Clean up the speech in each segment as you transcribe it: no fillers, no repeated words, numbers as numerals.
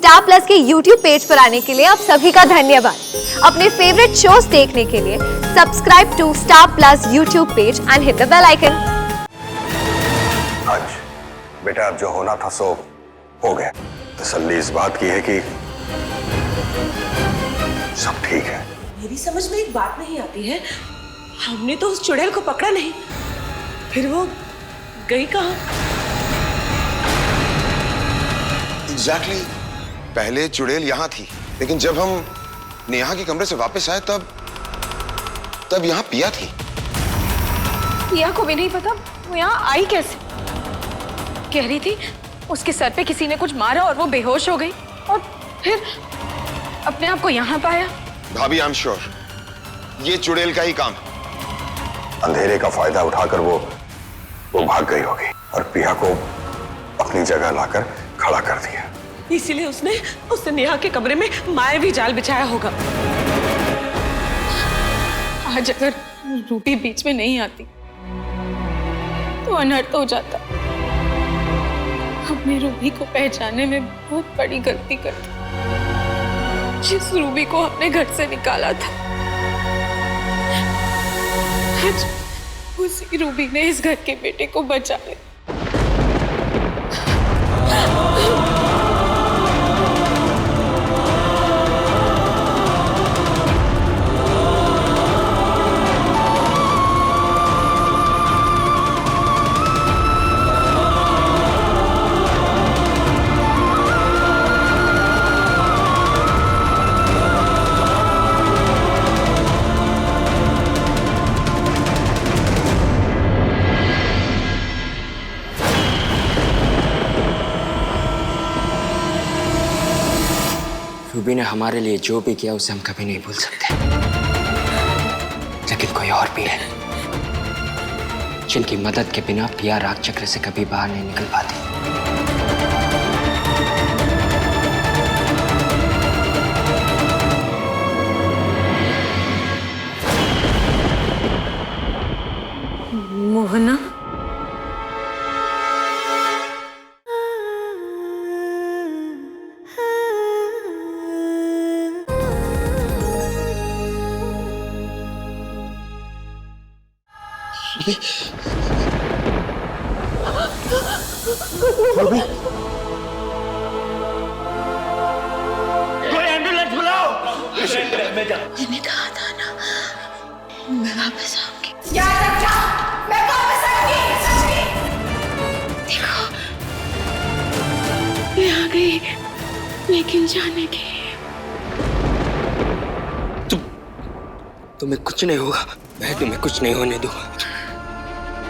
Star plus के YouTube page पर आने के लिए आप सभी का धन्यवाद। अपने फेवरेट शोज देखने के लिए subscribe to star plus YouTube page and hit the bell icon. आज बेटा अब जो होना था सो हो गया। तसल्ली इस बात की है कि सब ठीक है। मेरी समझ में एक बात नहीं आती है, हमने तो उस चुड़ैल को पकड़ा नहीं, फिर वो गई कहाँ? एग्जैक्टली पहले चुड़ैल यहाँ थी, लेकिन जब हम नेहा के कमरे से वापस आए तब यहाँ पिया थी। पिया को भी नहीं पता वो यहाँ आई कैसे। कह रही थी उसके सर पे किसी ने कुछ मारा और वो बेहोश हो गई और फिर अपने आप को यहाँ पाया। भाभी आई एम श्योर ये चुड़ैल का ही काम है। अंधेरे का फायदा उठाकर वो भाग गई होगी और पिया को अपनी जगह लाकर खड़ा कर दिया। इसीलिए उसने नेहा के कमरे में मायावी जाल बिछाया होगा। आज अगर रूबी बीच में नहीं आती तो अनर्थ हो जाता। हमने रूबी को पहचानने में बहुत बड़ी गलती कर दी। जिस रूबी को हमने घर से निकाला था, आज उसी रूबी ने इस घर के बेटे को बचा लिया। रूबी ने हमारे लिए जो भी किया उसे हम कभी नहीं भूल सकते। लेकिन कोई और भी है जिनकी मदद के बिना पिया राग चक्र से कभी बाहर नहीं निकल पाती। मोहना, कोई एम्बुलेंस बुलाओ। मैंने कहा था ना मैं वापस आऊंगी। मैं वापस आऊंगी। देखो मैं आ गई, लेकिन जाने के तुम्हें कुछ नहीं होगा। मैं तुम्हें कुछ नहीं होने दूंगा।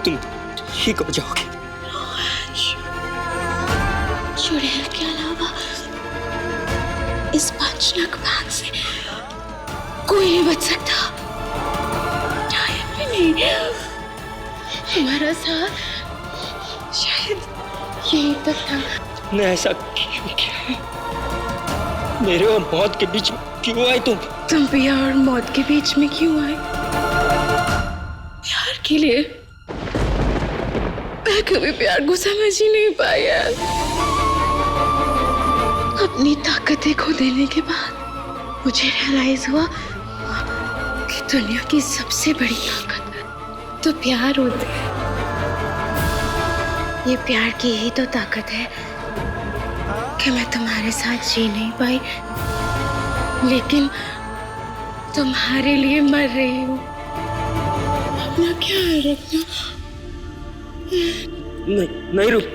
तुम ठीक हो जाओगे। चुड़ैल के अलावा इस पंचनक बाग से कोई नहीं बच सकता। शायद भी नहीं। हमारा साथ शायद यही तक था। तुमने ऐसा क्यों किया? मेरे और मौत के बीच में क्यों आए तुम पिया और मौत के बीच में क्यों आए? प्यार के लिए। मैं कभी प्यार को समझ ही नहीं पाया। अपनी ताकतें खो देने के बाद मुझे रियलाइज हुआ कि दुनिया की सबसे बड़ी ताकत तो प्यार होती है। ये प्यार की ही तो ताकत है कि मैं तुम्हारे साथ जी नहीं पाई, लेकिन तुम्हारे लिए मर रही हूँ। अपना ख्याल रखना। नहीं रुक।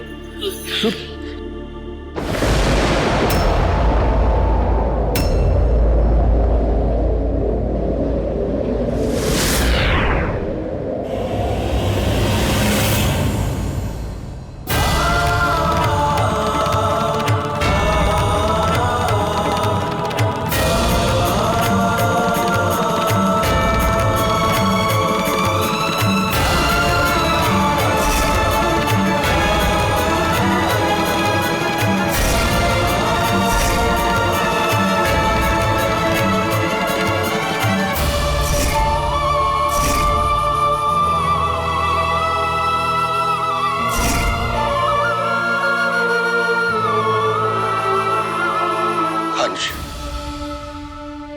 अंश,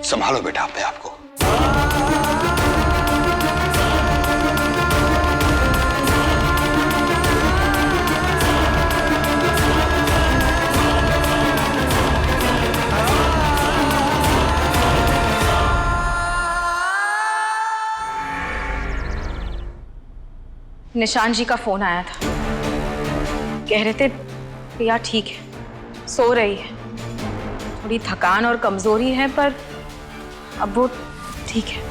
संभालो बेटा अपने आप को। निशान जी का फोन आया था। कह रहे थे प्रिया ठीक है, सो रही है, थोड़ी थकान और कमजोरी है पर अब वो ठीक है।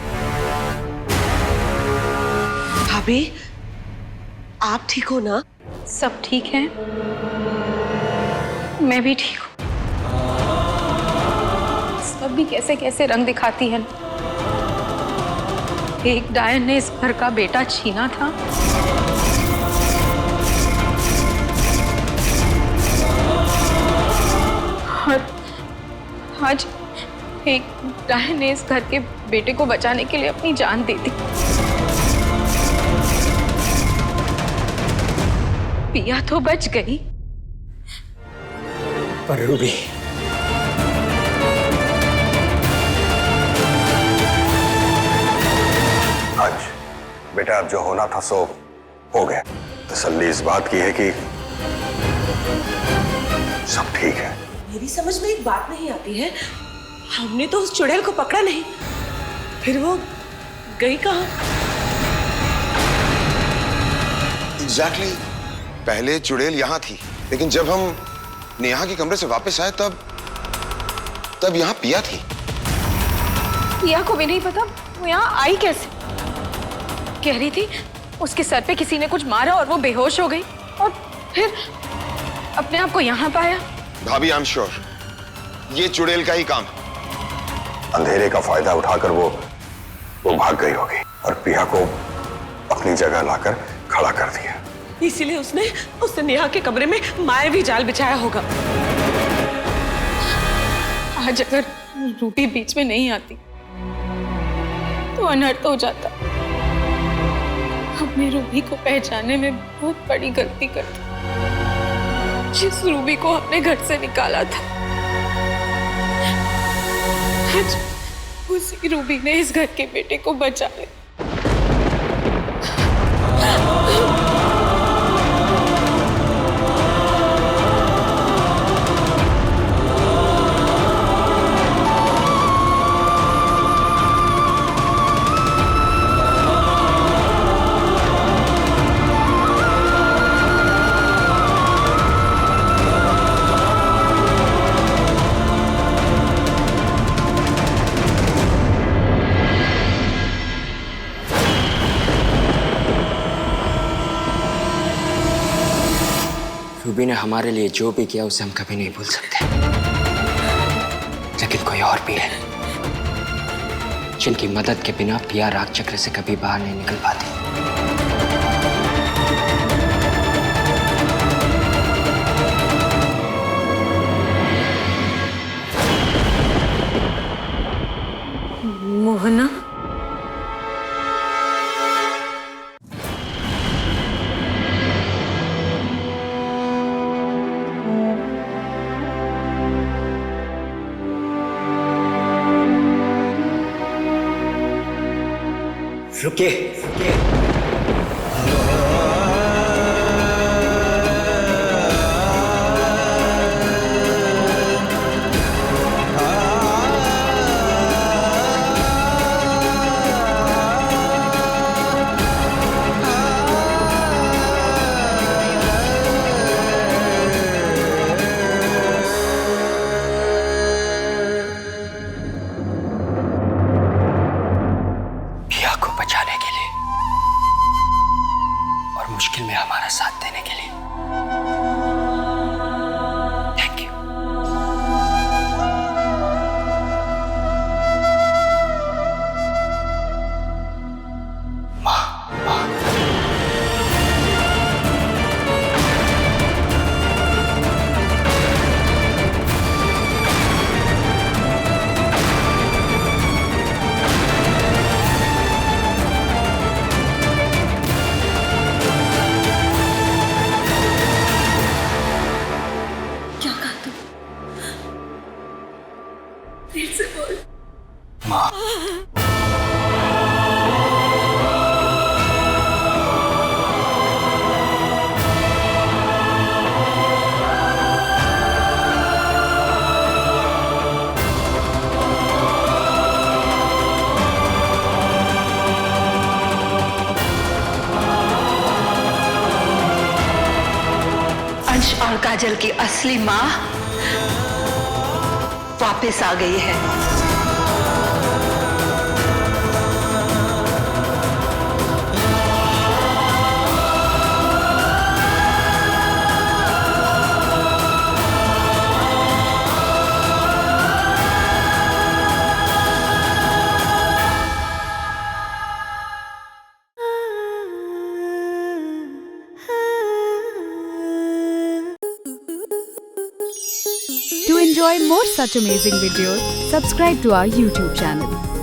भाभी, आप ठीक हो ना? सब ठीक है, मैं भी ठीक हूँ। सब भी कैसे कैसे रंग दिखाती है। एक डायन ने इस घर का बेटा छीना था, और आज एक डायन ने इस घर के बेटे को बचाने के लिए अपनी जान दे दी। पिया तो बच गई, पर रूबी, अंश बेटा, अब जो होना था सो हो गया। तसल्ली इस बात की है कि सब ठीक है। मेरी समझ में एक बात नहीं आती है, हमने तो उस चुड़ैल को पकड़ा नहीं, फिर वो गई कहाँ? एग्जैक्टली, पहले चुड़ैल यहाँ थी, लेकिन जब हम नेहा के कमरे से वापस आए तब यहाँ पिया थी। पिया को भी नहीं पता वो यहाँ आई कैसे। कह रही थी उसके सर पे किसी ने कुछ मारा और वो बेहोश हो गई, और फिर अपने आप को यहाँ पाया। भाभी, आई एम श्योर ये चुड़ैल का ही काम है। अंधेरे का फायदा उठाकर वो भाग गई होगी और पिया को अपनी जगह लाकर खड़ा कर दिया। इसीलिए उसने नेहा के कमरे में मायावी जाल बिछाया होगा। आज अगर रूबी बीच में नहीं आती तो अनर्थ हो जाता। हमने रूबी को पहचानने में बहुत बड़ी गलती कर दी। जिस रूबी को हमने घर से निकाला था, आज उसी रूबी ने इस घर के बेटे को बचा लिया। रूबी ने हमारे लिए जो भी किया उसे हम कभी नहीं भूल सकते। लेकिन कोई और भी है जिनकी मदद के बिना पिया राग चक्र से कभी बाहर नहीं निकल पाती। मोहना, रुकिए, रुकिए। पिया को बचाने के लिए फिर से बोल। माँ, अंश और काजल की असली माँ वापस आ गई है। To enjoy more such amazing videos, subscribe to our YouTube channel.